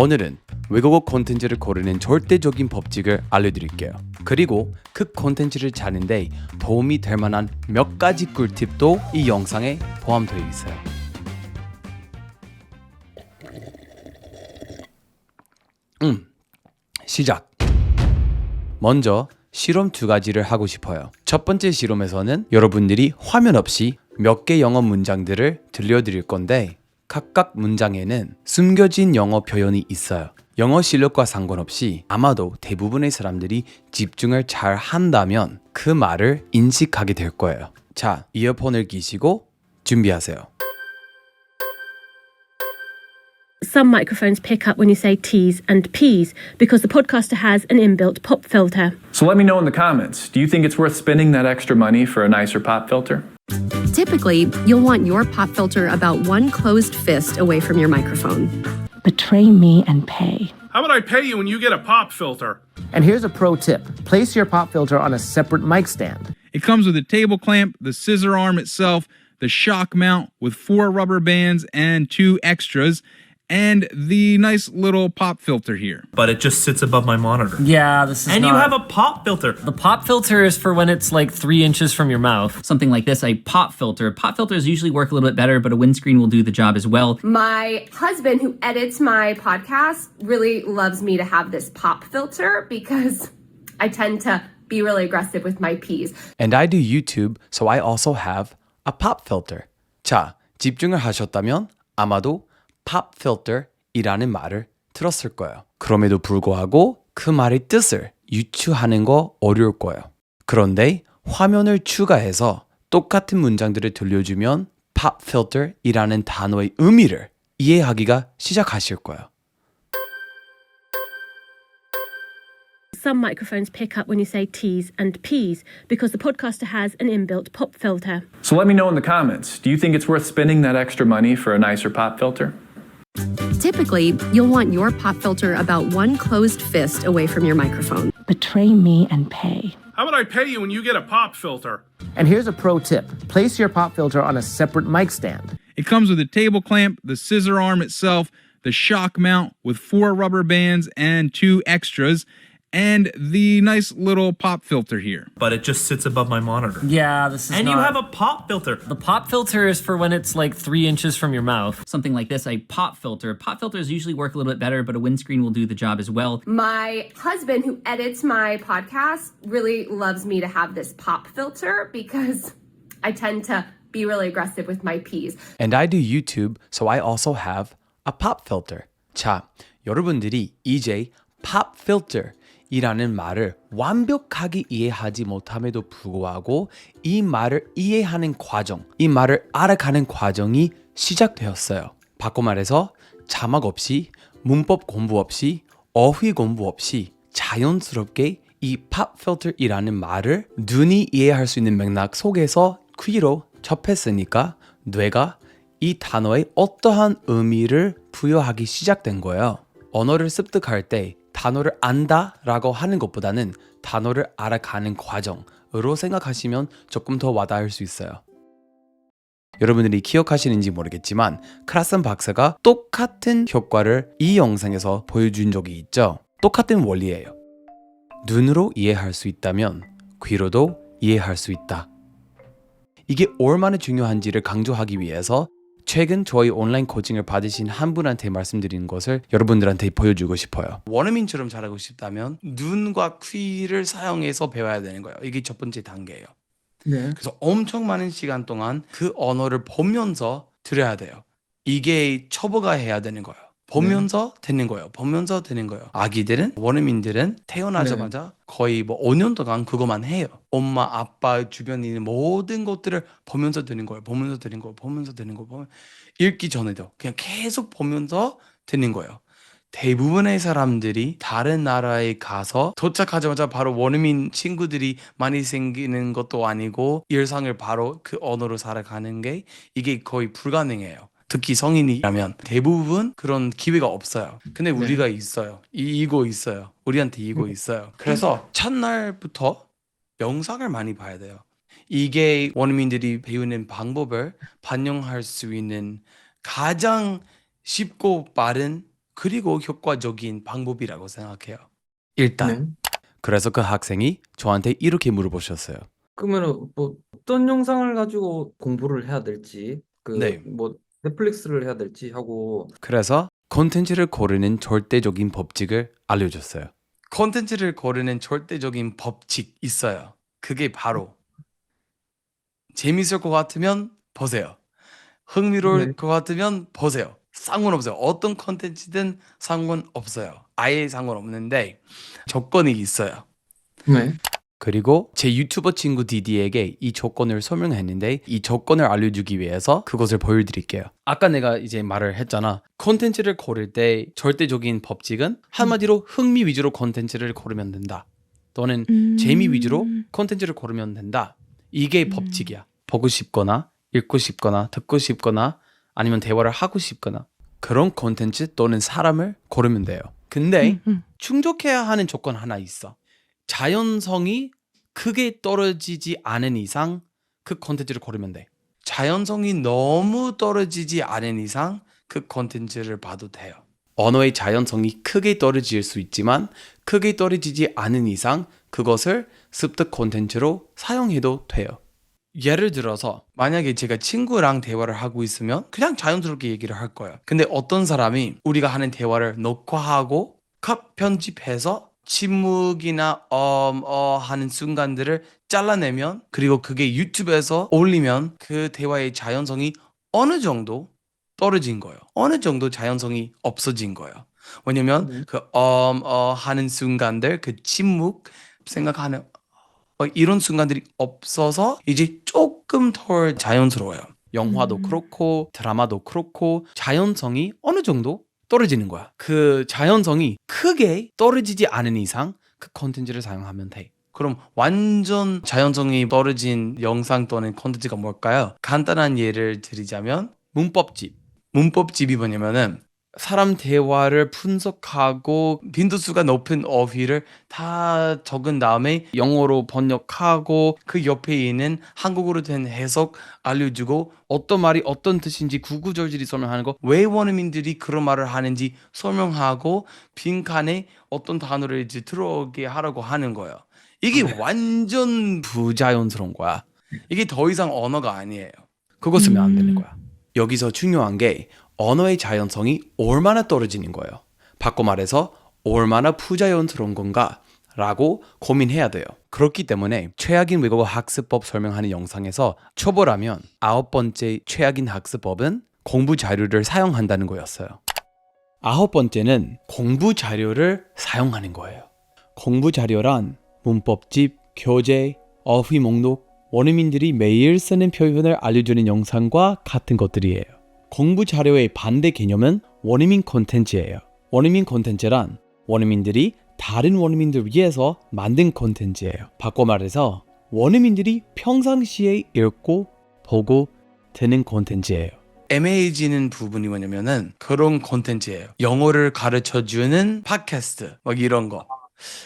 오늘은 외국어 콘텐츠를 고르는 절대적인 법칙을 알려드릴게요. 그리고 그 콘텐츠를 찾는데 도움이 될 만한 몇 가지 꿀팁도 이 영상에 포함되어 있어요. 시작! 먼저 실험 2가지를 하고 싶어요. 첫 번째 실험에서는 여러분들이 화면 없이 몇 개 영어 문장들을 들려드릴 건데 각각 문장에는 숨겨진 영어 표현이 있어요. 영어 실력과 상관없이 아마도 대부분의 사람들이 집중을 잘 한다면 그 말을 인식하게 될 거예요. 자, 이어폰을 끼시고 준비하세요. Some microphones pick up when you say T's and P's because the podcaster has an inbuilt pop filter. So let me know in the comments, do you think it's worth spending that extra money for a nicer pop filter? Typically, you'll want your pop filter about one closed fist away from your microphone. Betray me and pay. How about I pay you when you get a pop filter? And here's a pro tip. Place your pop filter on a separate mic stand. It comes with a table clamp, the scissor arm itself, the shock mount with 4 rubber bands and 2 extras, and the nice little pop filter here. But it just sits above my monitor. Yeah, this is And not... you have a pop filter. The pop filter is for when it's like 3 inches from your mouth. Something like this, a pop filter. Pop filters usually work a little bit better, but a windscreen will do the job as well. My husband, who edits my podcast, really loves me to have this pop filter because I tend to be really aggressive with my P's. And I do YouTube, so I also have a pop filter. 자, 집중을 하셨다면 아마도 pop filter이라는 말을 들었을 거예요. 그럼에도 불구하고 그 말의 뜻을 유추하는 거 어려울 거예요. 그런데 화면을 추가해서 똑같은 문장들을 들려주면 pop filter이라는 단어의 의미를 이해하기가 시작하실 거예요. Some microphones pick up when you say T's and P's because the podcaster has an inbuilt pop filter. So let me know in the comments, do you think it's worth spending that extra money for a nicer pop filter? Typically, you'll want your pop filter about one closed fist away from your microphone. Betray me and pay. How about I pay you when you get a pop filter? And here's a pro tip. Place your pop filter on a separate mic stand. It comes with a table clamp, the scissor arm itself, the shock mount with 4 rubber bands and 2 extras, and the nice little pop filter here. But it just sits above my monitor. Yeah, this is And not... you have a pop filter. The pop filter is for when it's like 3 inches from your mouth. Something like this, a pop filter. Pop filters usually work a little bit better, but a windscreen will do the job as well. My husband, who edits my podcast, really loves me to have this pop filter because I tend to be really aggressive with my P's. And I do YouTube, so I also have a pop filter. 자, 여러분들이 이제 pop filter 이라는 말을 완벽하게 이해하지 못함에도 불구하고 이 말을 이해하는 과정, 이 말을 알아가는 과정이 시작되었어요. 바꿔 말해서 자막 없이, 문법 공부 없이, 어휘 공부 없이 자연스럽게 이 pop filter이라는 말을 눈이 이해할 수 있는 맥락 속에서 귀로 접했으니까 뇌가 이 단어에 어떠한 의미를 부여하기 시작된 거예요. 언어를 습득할 때 단어를 안다라고 하는 것보다는 단어를 알아가는 과정으로 생각하시면 조금 더 와닿을 수 있어요. 여러분들이 기억하시는지 모르겠지만 크라슨 박사가 똑같은 효과를 이 영상에서 보여준 적이 있죠. 똑같은 원리예요. 눈으로 이해할 수 있다면 귀로도 이해할 수 있다. 이게 얼마나 중요한지를 강조하기 위해서 최근 저희 온라인 코칭을 받으신 한 분한테 말씀드리는 것을 여러분들한테 보여주고 싶어요. 원어민처럼 잘하고 싶다면 눈과 귀를 사용해서 배워야 되는 거예요. 이게 첫 번째 단계예요. 네. 그래서 엄청 많은 시간 동안 그 언어를 보면서 들어야 돼요. 이게 초보가 해야 되는 거예요. 보면서 되는 거예요. 보면서 되는 거예요. 아기들은, 원어민들은 태어나자마자 거의 5년 동안 그것만 해요. 엄마, 아빠 주변에 있는 모든 것들을 보면서 되는 거예요. 보면서 되는 거예요. 보면서 되는 거예요. 읽기 전에도 그냥 계속 보면서 되는 거예요. 대부분의 사람들이 다른 나라에 가서 도착하자마자 바로 원어민 친구들이 많이 생기는 것도 아니고 일상을 바로 그 언어로 살아가는 게 이게 거의 불가능해요. 특히 성인이라면 대부분 그런 기회가 없어요. 근데 우리가 있어요. 이거 있어요. 우리한테 이거 있어요. 그래서 첫날부터 영상을 많이 봐야 돼요. 이게 원어민들이 배우는 방법을 반영할 수 있는 가장 쉽고 빠른 그리고 효과적인 방법이라고 생각해요. 일단 그래서 그 학생이 저한테 이렇게 물어보셨어요. 그러면은 뭐 어떤 영상을 가지고 공부를 해야 될지 네. 뭐 넷플릭스를 해야 될지 하고 그래서 콘텐츠를 고르는 절대적인 법칙을 알려줬어요. 콘텐츠를 고르는 절대적인 법칙 있어요. 그게 바로 재밌을 것 같으면 보세요. 흥미로울 것 같으면 보세요. 상관없어요. 어떤 콘텐츠든 상관없어요. 아예 상관없는데 조건이 있어요. 네. 그리고 제 유튜버 친구 디디에게 이 조건을 설명했는데 이 조건을 알려주기 위해서 그것을 보여드릴게요. 아까 내가 이제 말을 했잖아. 콘텐츠를 고를 때 절대적인 법칙은 한마디로 흥미 위주로 콘텐츠를 고르면 된다. 또는 재미 위주로 콘텐츠를 고르면 된다. 이게 법칙이야. 보고 싶거나 읽고 싶거나 듣고 싶거나 아니면 대화를 하고 싶거나 그런 콘텐츠 또는 사람을 고르면 돼요. 근데 충족해야 하는 조건 하나 있어. 자연성이 크게 떨어지지 않은 이상 그 콘텐츠를 고르면 돼. 자연성이 너무 떨어지지 않은 이상 그 콘텐츠를 봐도 돼요. 언어의 자연성이 크게 떨어질 수 있지만 크게 떨어지지 않은 이상 그것을 습득 콘텐츠로 사용해도 돼요. 예를 들어서 만약에 제가 친구랑 대화를 하고 있으면 그냥 자연스럽게 얘기를 할 거예요. 근데 어떤 사람이 우리가 하는 대화를 녹화하고 컷 편집해서 침묵이나 하는 순간들을 잘라내면 그리고 그게 유튜브에서 올리면 그 대화의 자연성이 어느 정도 떨어진 거예요. 어느 정도 자연성이 없어진 거예요. 왜냐면 그 하는 순간들, 그 침묵 생각하는 이런 순간들이 없어서 이제 조금 덜 자연스러워요. 영화도 그렇고 드라마도 그렇고 자연성이 어느 정도 떨어지는 거야. 그 자연성이 크게 떨어지지 않은 이상 그 콘텐츠를 사용하면 돼. 그럼 완전 자연성이 떨어진 영상 또는 콘텐츠가 뭘까요? 간단한 예를 드리자면 문법집. 문법집이 뭐냐면은 사람 대화를 분석하고 빈도수가 높은 어휘를 다 적은 다음에 영어로 번역하고 그 옆에 있는 한국어로 된 해석 알려주고 어떤 말이 어떤 뜻인지 구구절절히 설명하는 거, 왜 원어민들이 그런 말을 하는지 설명하고 빈칸에 어떤 단어를 이제 들어오게 하라고 하는 거예요. 이게 완전 부자연스러운 거야. 이게 더 이상 언어가 아니에요. 그거 쓰면 안 되는 거야. 여기서 중요한 게 언어의 자연성이 얼마나 떨어지는 거예요. 바꿔 말해서 얼마나 부자연스러운 건가 라고 고민해야 돼요. 그렇기 때문에 최악인 외국어 학습법 설명하는 영상에서 초보라면 9번째 최악인 학습법은 공부 자료를 사용한다는 거였어요. 9번째는 공부 자료를 사용하는 거예요. 공부 자료란 문법집, 교재, 어휘 목록, 원어민들이 매일 쓰는 표현을 알려주는 영상과 같은 것들이에요. 공부 자료의 반대 개념은 원어민 콘텐츠예요. 원어민 콘텐츠란 원어민들이 다른 원어민들 위해서 만든 콘텐츠예요. 바꿔 말해서 원어민들이 평상시에 읽고 보고 듣는 콘텐츠예요. 애매해지는 부분이 뭐냐면은 그런 콘텐츠예요. 영어를 가르쳐주는 팟캐스트 막 이런 거.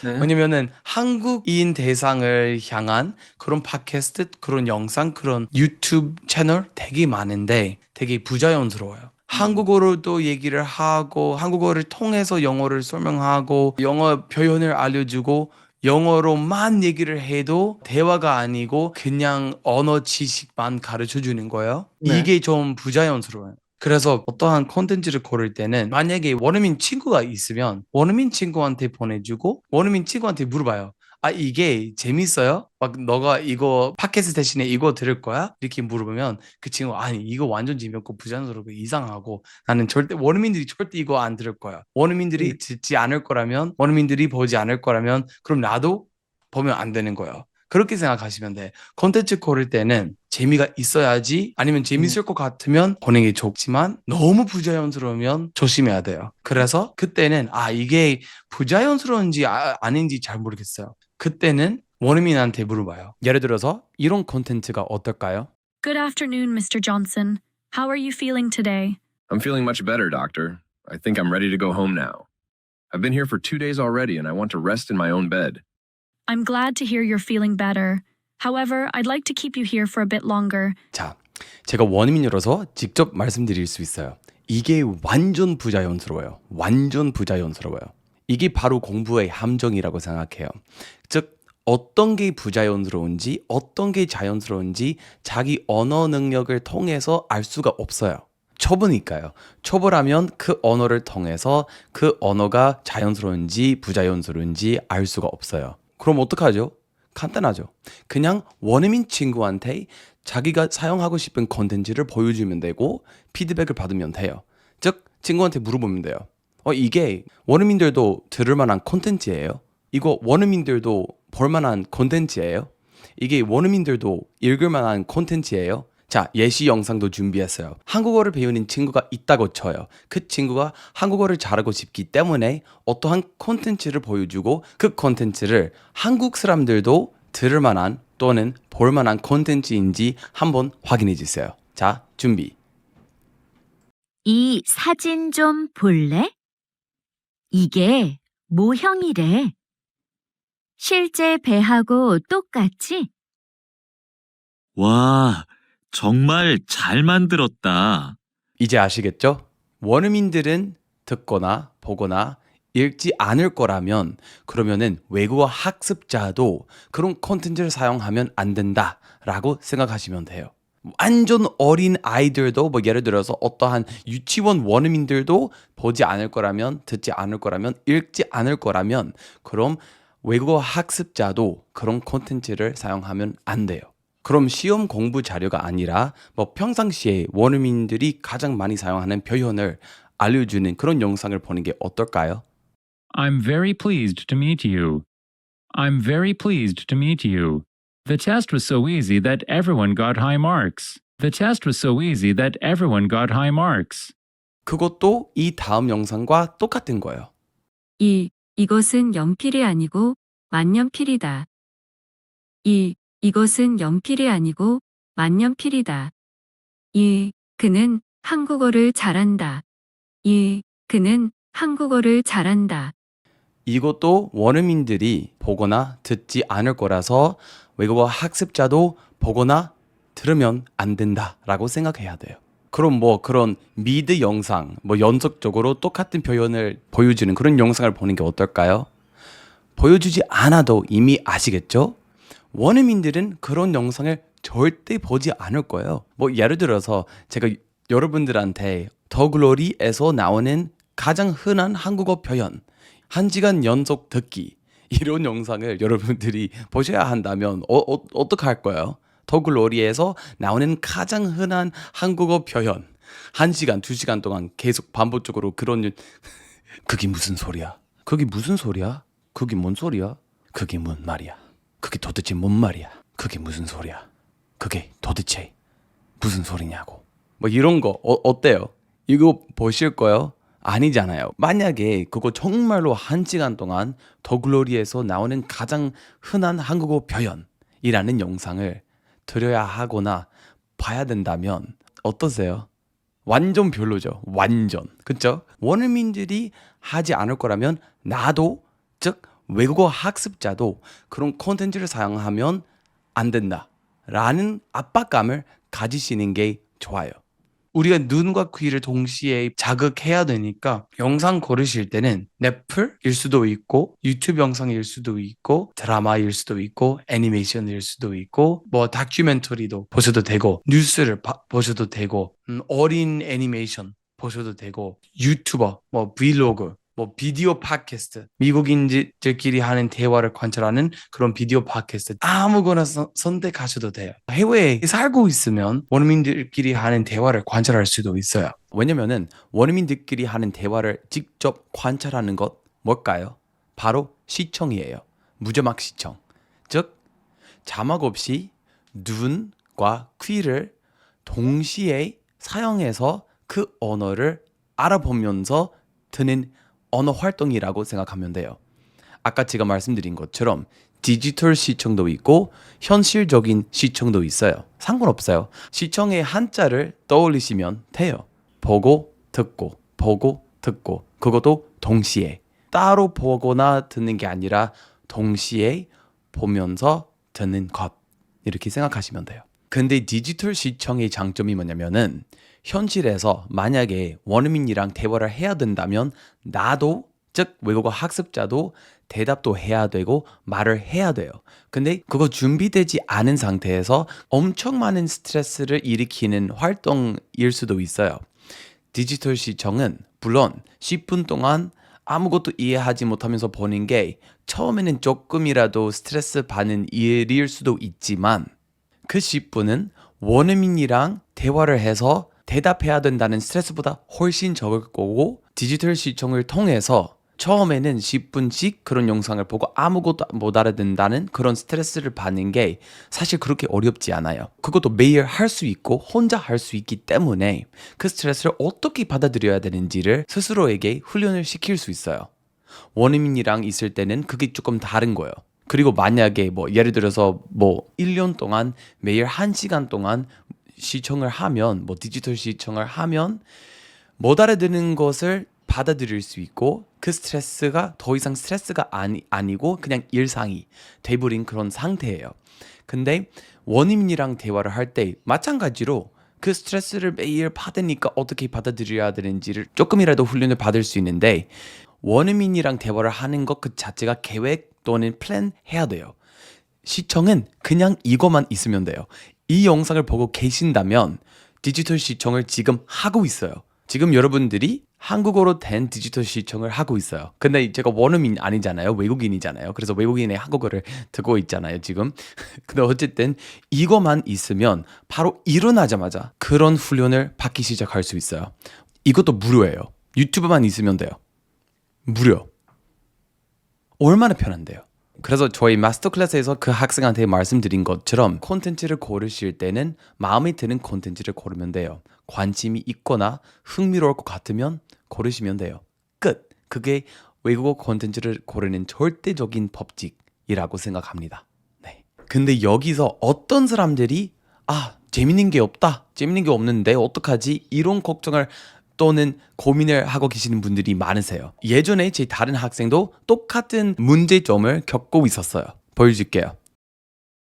왜냐면은 한국인 대상을 향한 그런 팟캐스트, 그런 영상, 그런 유튜브 채널 되게 많은데 되게 부자연스러워요. 한국어로도 얘기를 하고 한국어를 통해서 영어를 설명하고 영어 표현을 알려주고 영어로만 얘기를 해도 대화가 아니고 그냥 언어 지식만 가르쳐주는 거예요. 이게 좀 부자연스러워요. 그래서 어떠한 콘텐츠를 고를 때는 만약에 원어민 친구가 있으면 원어민 친구한테 보내주고 원어민 친구한테 물어봐요. 아, 이게 재밌어요? 막 너가 이거 팟캐스트 대신에 이거 들을 거야? 이렇게 물어보면 그 친구가 아니 이거 완전 재미없고 부자연스럽고 이상하고 나는 절대 원어민들이 절대 이거 안 들을 거야. 원어민들이 듣지 않을 거라면 원어민들이 보지 않을 거라면 그럼 나도 보면 안 되는 거예요. 그렇게 생각하시면 돼. 콘텐츠 고를 때는 재미가 있어야지 아니면 재밌을 것 같으면 보는 게 좋지만 너무 부자연스러우면 조심해야 돼요. 그래서 그때는 이게 부자연스러운지 아닌지 잘 모르겠어요. 그때는 원어민한테 물어봐요. 예를 들어서 이런 콘텐츠가 어떨까요? Good afternoon, Mr. Johnson. How are you feeling today? I'm feeling much better, doctor. I think I'm ready to go home now. I've been here for 2 days already and I want to rest in my own bed. I'm glad to hear you're feeling better. However, I'd like to keep you here for a bit longer. 자, 제가 원어민이라서 직접 말씀드릴 수 있어요. 이게 완전 부자연스러워요. 완전 부자연스러워요. 이게 바로 공부의 함정이라고 생각해요. 즉 어떤 게 부자연스러운지 어떤 게 자연스러운지 자기 언어 능력을 통해서 알 수가 없어요. 초보니까요. 초보라면 그 언어를 통해서 그 언어가 자연스러운지 부자연스러운지 알 수가 없어요. 그럼 어떡하죠? 간단하죠. 그냥 원어민 친구한테 자기가 사용하고 싶은 콘텐츠를 보여주면 되고 피드백을 받으면 돼요. 즉 친구한테 물어보면 돼요. 이게 원어민들도 들을 만한 콘텐츠예요? 이거 원어민들도 볼 만한 콘텐츠예요? 이게 원어민들도 읽을 만한 콘텐츠예요? 자, 예시 영상도 준비했어요. 한국어를 배우는 친구가 있다고 쳐요. 그 친구가 한국어를 잘하고 싶기 때문에 어떠한 콘텐츠를 보여주고 그 콘텐츠를 한국 사람들도 들을 만한 또는 볼 만한 콘텐츠인지 한번 확인해 주세요. 자, 준비. 이 사진 좀 볼래? 이게 모형이래. 실제 배하고 똑같지? 와, 정말 잘 만들었다. 이제 아시겠죠? 원어민들은 듣거나 보거나 읽지 않을 거라면 그러면은 외국어 학습자도 그런 콘텐츠를 사용하면 안 된다라고 생각하시면 돼요. 완전 어린 아이들도 뭐 예를 들어서 어떠한 유치원 원어민들도 보지 않을 거라면 듣지 않을 거라면 읽지 않을 거라면 그럼 외국어 학습자도 그런 콘텐츠를 사용하면 안 돼요. 그럼 시험 공부 자료가 아니라 뭐 평상시에 원어민들이 가장 많이 사용하는 표현을 알려주는 그런 영상을 보는 게 어떨까요? I'm very pleased to meet you. I'm very pleased to meet you. The test was so easy that everyone got high marks. The test was so easy that everyone got high marks. 그것도 이 다음 영상과 똑같은 거예요. 이것은 연필이 아니고 만년필이다. 이것은 연필이 아니고 만년필이다. 그는 한국어를 잘한다. 그는 한국어를 잘한다. 이것도 원어민들이 보거나 듣지 않을 거라서 외국어 학습자도 보거나 들으면 안 된다라고 생각해야 돼요. 그럼 뭐 그런 미드 영상, 뭐 연속적으로 똑같은 표현을 보여주는 그런 영상을 보는 게 어떨까요? 보여주지 않아도 이미 아시겠죠? 원어민들은 그런 영상을 절대 보지 않을 거예요. 뭐 예를 들어서 제가 여러분들한테 더 글로리에서 나오는 가장 흔한 한국어 표현 1시간 연속 듣기 이런 영상을 여러분들이 보셔야 한다면 어떻게 할 거예요? 더 글로리에서 나오는 가장 흔한 한국어 표현 1시간, 2시간 동안 계속 반복적으로 그런 그게 무슨 소리야? 그게 무슨 소리야? 그게 뭔 소리야? 그게 뭔 말이야? 그게 도대체 뭔 말이야? 그게 무슨 소리야? 그게 도대체 무슨 소리냐고. 뭐 이런 거 어때요? 이거 보실 거예요? 아니잖아요. 만약에 그거 정말로 1시간 동안 더 글로리에서 나오는 가장 흔한 한국어 표현이라는 영상을 들어야 하거나 봐야 된다면 어떠세요? 완전 별로죠. 완전. 그쵸? 원어민들이 하지 않을 거라면 나도 즉 외국어 학습자도 그런 콘텐츠를 사용하면 안 된다라는 압박감을 가지시는 게 좋아요. 우리가 눈과 귀를 동시에 자극해야 되니까 영상 고르실 때는 넷플일 수도 있고 유튜브 영상일 수도 있고 드라마일 수도 있고 애니메이션일 수도 있고 뭐 다큐멘터리도 보셔도 되고 뉴스를 보셔도 되고 어린 애니메이션 보셔도 되고 유튜버 뭐 브이로그 뭐 비디오 팟캐스트 미국인들끼리 하는 대화를 관찰하는 그런 비디오 팟캐스트 아무거나 선택하셔도 돼요. 해외에 살고 있으면 원어민들끼리 하는 대화를 관찰할 수도 있어요. 왜냐면은 원어민들끼리 하는 대화를 직접 관찰하는 것 뭘까요? 바로 시청이에요. 무자막 시청. 즉 자막 없이 눈과 귀를 동시에 사용해서 그 언어를 알아보면서 듣는 언어 활동이라고 생각하면 돼요. 아까 제가 말씀드린 것처럼 디지털 시청도 있고 현실적인 시청도 있어요. 상관없어요. 시청의 한자를 떠올리시면 돼요. 보고 듣고 보고 듣고 그것도 동시에 따로 보거나 듣는 게 아니라 동시에 보면서 듣는 것 이렇게 생각하시면 돼요. 근데 디지털 시청의 장점이 뭐냐면은 현실에서 만약에 원어민이랑 대화를 해야 된다면 나도 즉 외국어 학습자도 대답도 해야 되고 말을 해야 돼요. 근데 그거 준비되지 않은 상태에서 엄청 많은 스트레스를 일으키는 활동일 수도 있어요. 디지털 시청은 물론 10분 동안 아무것도 이해하지 못하면서 보는 게 처음에는 조금이라도 스트레스 받는 일일 수도 있지만 그 10분은 원어민이랑 대화를 해서 대답해야 된다는 스트레스보다 훨씬 적을 거고 디지털 시청을 통해서 처음에는 10분씩 그런 영상을 보고 아무것도 못 알아듣는다는 그런 스트레스를 받는 게 사실 그렇게 어렵지 않아요. 그것도 매일 할 수 있고 혼자 할 수 있기 때문에 그 스트레스를 어떻게 받아들여야 되는지를 스스로에게 훈련을 시킬 수 있어요. 원어민이랑 있을 때는 그게 조금 다른 거예요. 그리고 만약에 예를 들어서 1년 동안 매일 1시간 동안 시청을 하면 디지털 시청을 하면 못 알아듣는 것을 받아들일 수 있고 그 스트레스가 더 이상 스트레스가 아니고 그냥 일상이 돼버린 그런 상태예요. 근데 원어민이랑 대화를 할 때 마찬가지로 그 스트레스를 매일 받으니까 어떻게 받아들여야 되는지를 조금이라도 훈련을 받을 수 있는데 원어민이랑 대화를 하는 것 그 자체가 계획 또는 플랜 해야 돼요. 시청은 그냥 이거만 있으면 돼요. 이 영상을 보고 계신다면 디지털 시청을 지금 하고 있어요. 지금 여러분들이 한국어로 된 디지털 시청을 하고 있어요. 근데 제가 원어민 아니잖아요. 외국인이잖아요. 그래서 외국인의 한국어를 듣고 있잖아요, 지금. 근데 어쨌든 이거만 있으면 바로 일어나자마자 그런 훈련을 받기 시작할 수 있어요. 이것도 무료예요. 유튜브만 있으면 돼요. 무료. 얼마나 편한데요. 그래서 저희 마스터 클래스에서 그 학생한테 말씀드린 것처럼 콘텐츠를 고르실 때는 마음에 드는 콘텐츠를 고르면 돼요. 관심이 있거나 흥미로울 것 같으면 고르시면 돼요. 끝. 그게 외국어 콘텐츠를 고르는 절대적인 법칙이라고 생각합니다. 네. 근데 여기서 어떤 사람들이 재밌는 게 없다. 재밌는 게 없는데 어떡하지? 이런 걱정을 또는 고민을 하고 계시는 분들이 많으세요. 예전에 제 다른 학생도 똑같은 문제점을 겪고 있었어요. 보여줄게요.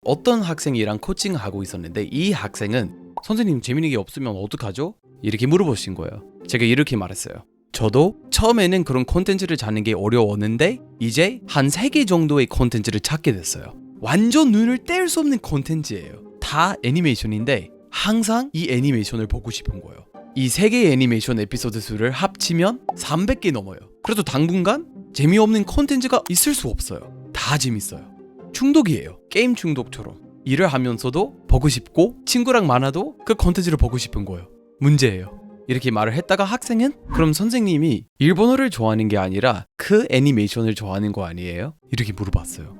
어떤 학생이랑 코칭하고 있었는데 이 학생은 선생님 재밌는 게 없으면 어떡하죠? 이렇게 물어보신 거예요. 제가 이렇게 말했어요. 저도 처음에는 그런 콘텐츠를 찾는 게 어려웠는데 이제 한 3개 정도의 콘텐츠를 찾게 됐어요. 완전 눈을 뗄 수 없는 콘텐츠예요. 다 애니메이션인데 항상 이 애니메이션을 보고 싶은 거예요. 이 3개의 애니메이션 에피소드 수를 합치면 300개 넘어요. 그래도 당분간 재미없는 콘텐츠가 있을 수 없어요. 다 재밌어요. 중독이에요. 게임 중독처럼. 일을 하면서도 보고 싶고 친구랑 많아도 그 콘텐츠를 보고 싶은 거예요. 문제예요. 이렇게 말을 했다가 학생은 그럼 선생님이 일본어를 좋아하는 게 아니라 그 애니메이션을 좋아하는 거 아니에요? 이렇게 물어봤어요.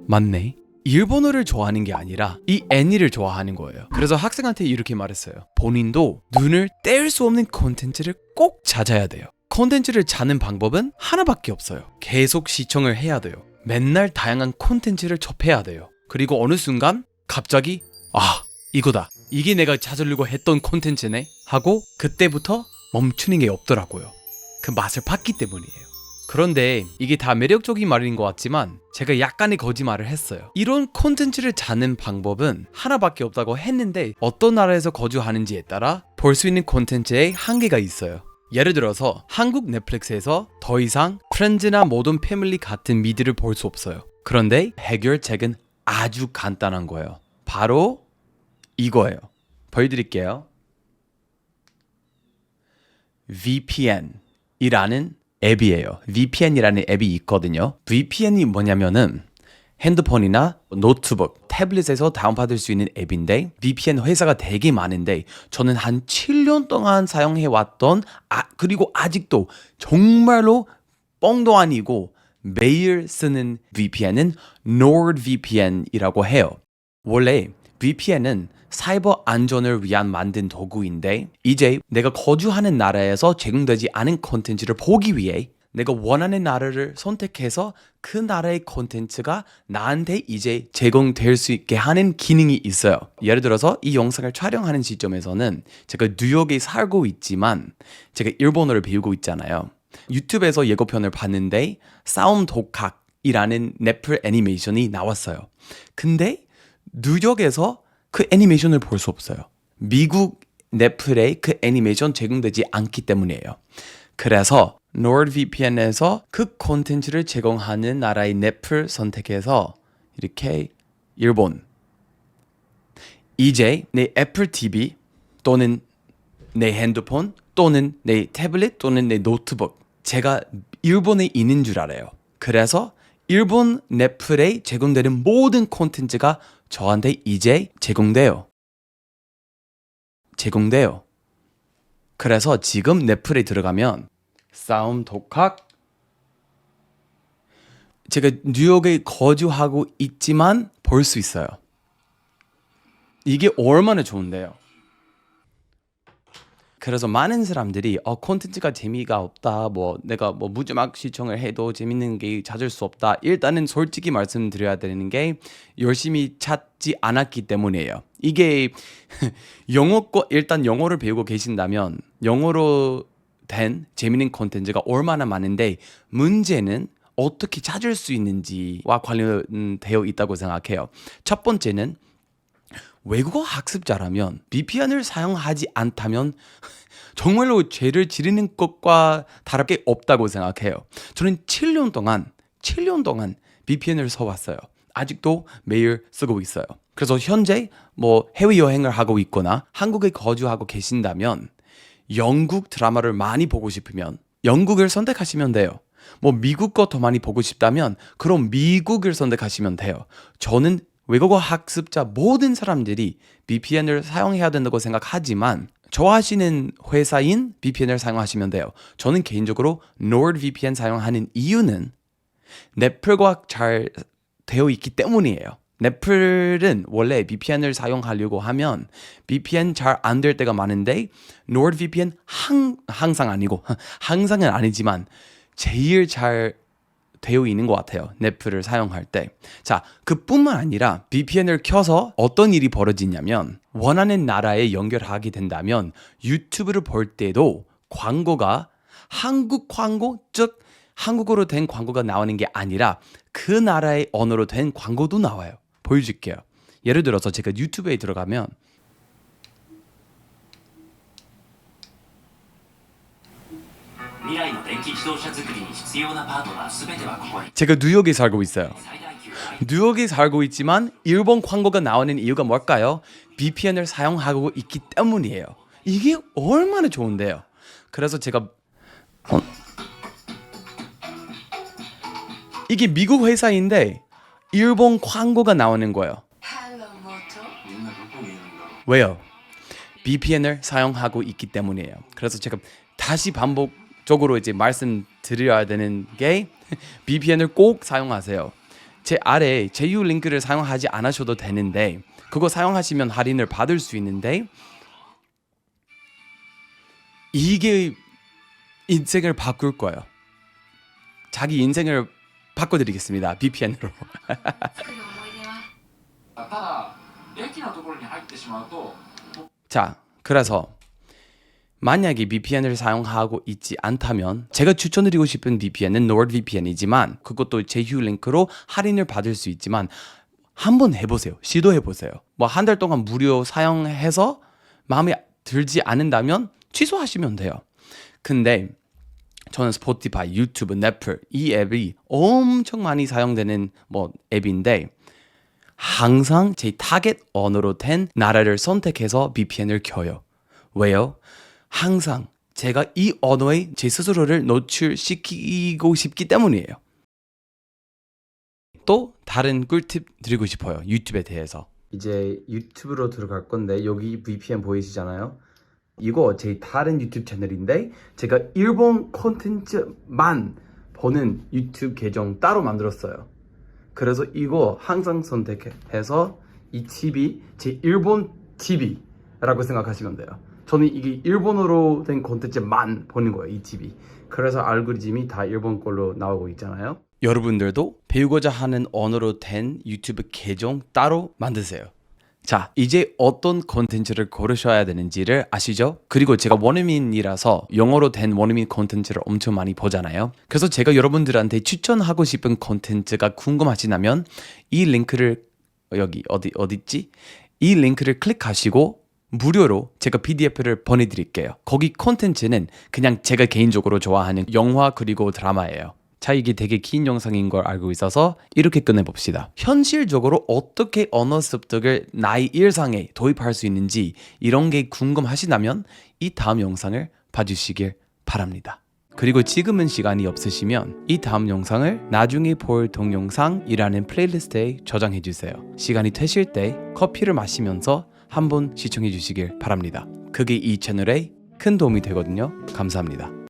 맞네. 일본어를 좋아하는 게 아니라 이 애니를 좋아하는 거예요. 그래서 학생한테 이렇게 말했어요. 본인도 눈을 뗄 수 없는 콘텐츠를 꼭 찾아야 돼요. 콘텐츠를 찾는 방법은 하나밖에 없어요. 계속 시청을 해야 돼요. 맨날 다양한 콘텐츠를 접해야 돼요. 그리고 어느 순간 갑자기 이거다. 이게 내가 찾으려고 했던 콘텐츠네 하고 그때부터 멈추는 게 없더라고요. 그 맛을 봤기 때문이에요. 그런데 이게 다 매력적인 말인 것 같지만 제가 약간의 거짓말을 했어요. 이런 콘텐츠를 찾는 방법은 하나밖에 없다고 했는데 어떤 나라에서 거주하는지에 따라 볼 수 있는 콘텐츠에 한계가 있어요. 예를 들어서 한국 넷플릭스에서 더 이상 프렌즈나 모던 패밀리 같은 미드를 볼 수 없어요. 그런데 해결책은 아주 간단한 거예요. 바로 이거예요. 보여드릴게요. VPN이라는 앱이에요. VPN이라는 앱이 있거든요. VPN이 뭐냐면은 핸드폰이나 노트북, 태블릿에서 다운받을 수 있는 앱인데 VPN 회사가 되게 많은데 저는 한 7년 동안 사용해왔던 그리고 아직도 정말로 뻥도 아니고 매일 쓰는 VPN은 NordVPN이라고 해요. 원래 VPN은 사이버 안전을 위한 만든 도구인데 이제 내가 거주하는 나라에서 제공되지 않은 콘텐츠를 보기 위해 내가 원하는 나라를 선택해서 그 나라의 콘텐츠가 나한테 이제 제공될 수 있게 하는 기능이 있어요. 예를 들어서 이 영상을 촬영하는 시점에서는 제가 뉴욕에 살고 있지만 제가 일본어를 배우고 있잖아요. 유튜브에서 예고편을 봤는데 싸움 독학이라는 넷플 애니메이션이 나왔어요. 근데 뉴욕에서 그 애니메이션을 볼 수 없어요. 미국 넷플에 그 애니메이션 제공되지 않기 때문이에요. 그래서 NordVPN에서 그 콘텐츠를 제공하는 나라의 넷플 선택해서 이렇게 일본. 이제 내 애플 TV 또는 내 핸드폰 또는 내 태블릿 또는 내 노트북 제가 일본에 있는 줄 알아요. 그래서 일본 넷플에 제공되는 모든 콘텐츠가 저한테 이제 제공돼요. 그래서 지금 넷플에 들어가면 싸움 독학 제가 뉴욕에 거주하고 있지만 볼 수 있어요. 이게 얼마나 좋은데요. 그래서 많은 사람들이 콘텐츠가 재미가 없다. 내가 무제막 시청을 해도 재밌는 게 찾을 수 없다. 일단은 솔직히 말씀드려야 되는 게 열심히 찾지 않았기 때문이에요. 이게 일단 영어를 배우고 계신다면 영어로 된 재밌는 콘텐츠가 얼마나 많은데 문제는 어떻게 찾을 수 있는지와 관련되어 있다고 생각해요. 첫 번째는 외국어 학습자라면 VPN을 사용하지 않다면 정말로 죄를 지르는 것과 다를 게 없다고 생각해요. 저는 7년 동안 VPN을 써왔어요. 아직도 매일 쓰고 있어요. 그래서 현재 해외여행을 하고 있거나 한국에 거주하고 계신다면 영국 드라마를 많이 보고 싶으면 영국을 선택하시면 돼요. 미국 거 더 많이 보고 싶다면 그럼 미국을 선택하시면 돼요. 저는 외국어 학습자 모든 사람들이 VPN을 사용해야 된다고 생각하지만 좋아하시는 회사인 VPN을 사용하시면 돼요. 저는 개인적으로 NordVPN 사용하는 이유는 넷플과 잘 되어 있기 때문이에요. 넷플은 원래 VPN을 사용하려고 하면 VPN 잘 안 될 때가 많은데 NordVPN 항상은 아니지만 제일 잘 되어 있는 것 같아요. 넷플을 사용할 때. 자, 그뿐만 아니라 VPN을 켜서 어떤 일이 벌어지냐면 원하는 나라에 연결하게 된다면 유튜브를 볼 때도 광고가 한국 광고, 즉 한국어로 된 광고가 나오는 게 아니라 그 나라의 언어로 된 광고도 나와요. 보여줄게요. 예를 들어서 제가 유튜브에 들어가면 제가 뉴욕에 살고 있어요. 뉴욕에 살고 있지만 일본 광고가 나오는 이유가 뭘까요? VPN을 사용하고 있기 때문이에요. 이게 얼마나 좋은데요. 그래서 제가 이게 미국 회사인데 일본 광고가 나오는 거예요. 왜요? VPN을 사용하고 있기 때문이에요. 그래서 제가 다시 반복적으로 이제 말씀드려야 되는 게 VPN을 꼭 사용하세요. 제 아래 제휴 링크를 사용하지 않으셔도 되는데 그거 사용하시면 할인을 받을 수 있는데 이게 인생을 바꿀 거예요. 자기 인생을 바꿔드리겠습니다. VPN으로. 자, 그래서 만약에 VPN을 사용하고 있지 않다면 제가 추천드리고 싶은 VPN은 NordVPN이지만 그것도 제휴 링크로 할인을 받을 수 있지만 한번 해보세요. 시도해보세요. 한 달 동안 무료 사용해서 마음에 들지 않는다면 취소하시면 돼요. 근데 저는 스포티파이, 유튜브, 넷플 이 앱이 엄청 많이 사용되는 앱인데 항상 제 타겟 언어로 된 나라를 선택해서 VPN을 켜요. 왜요? 항상 제가 이 언어에 제 스스로를 노출시키고 싶기 때문이에요. 또 다른 꿀팁 드리고 싶어요. 유튜브에 대해서. 이제 유튜브로 들어갈 건데 여기 VPN 보이시잖아요. 이거 제 다른 유튜브 채널인데 제가 일본 콘텐츠만 보는 유튜브 계정 따로 만들었어요. 그래서 이거 항상 선택해서 이 TV 제 일본 TV라고 생각하시면 돼요. 저는 이게 일본어로 된 콘텐츠만 보는 거예요. 이 TV. 그래서 알고리즘이 다 일본 걸로 나오고 있잖아요. 여러분들도 배우고자 하는 언어로 된 유튜브 계정 따로 만드세요. 자, 이제 어떤 콘텐츠를 고르셔야 되는지를 아시죠? 그리고 제가 원어민이라서 영어로 된 원어민 콘텐츠를 엄청 많이 보잖아요. 그래서 제가 여러분들한테 추천하고 싶은 콘텐츠가 궁금하시다면 이 링크를 여기 어디 있지? 이 링크를 클릭하시고 무료로 제가 PDF를 보내드릴게요. 거기 콘텐츠는 그냥 제가 개인적으로 좋아하는 영화 그리고 드라마예요. 자, 이게 되게 긴 영상인 걸 알고 있어서 이렇게 끝내봅시다. 현실적으로 어떻게 언어 습득을 나의 일상에 도입할 수 있는지 이런 게 궁금하시다면 이 다음 영상을 봐주시길 바랍니다. 그리고 지금은 시간이 없으시면 이 다음 영상을 나중에 볼 동영상이라는 플레이리스트에 저장해 주세요. 시간이 되실 때 커피를 마시면서 한번 시청해 주시길 바랍니다. 그게 이 채널에 큰 도움이 되거든요. 감사합니다.